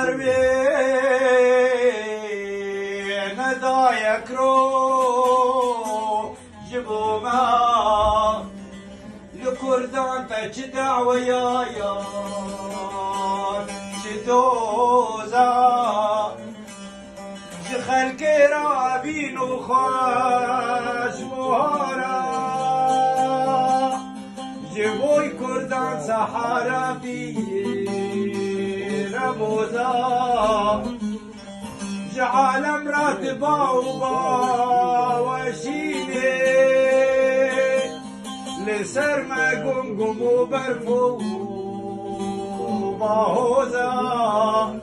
پروین ندایک رو جبو ما لکردان تا چه دعویایان چه دوزا چه خلقی را بین و خوش مهارا جبوی کردان سحارا بیر موزا جعالم راتبا و باوشینه لسر ما گمگم و برف و باهوزا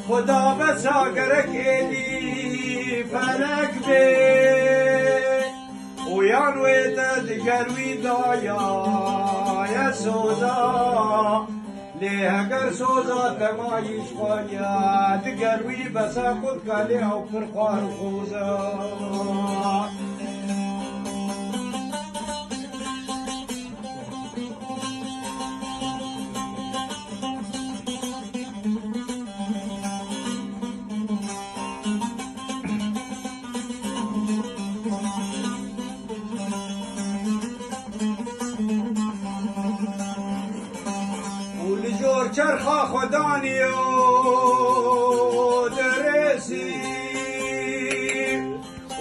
خدا بسا گرک ایلی فلک بی ویان ویتا دگروی دایا یا سوزا لی اگر سوزا تمایش خوایا دگروی بسا خود کالی او پر خوار خوزا جور چرخا خدانی و درسی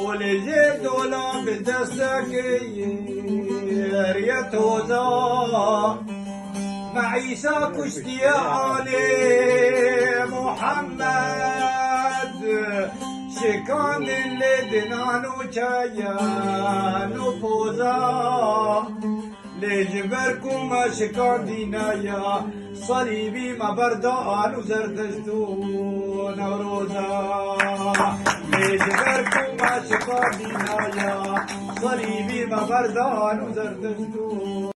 ولجه دولا به دستکی ریتوزا معیسا کشتی آلی محمد شکان لدنان و چایان و پوزا لجبر کوما شکان دینایا صلیبی ما بردان و زردشتو نوروزا لجبر کوما شکان دینایا صلیبی ما بردان و زردشتو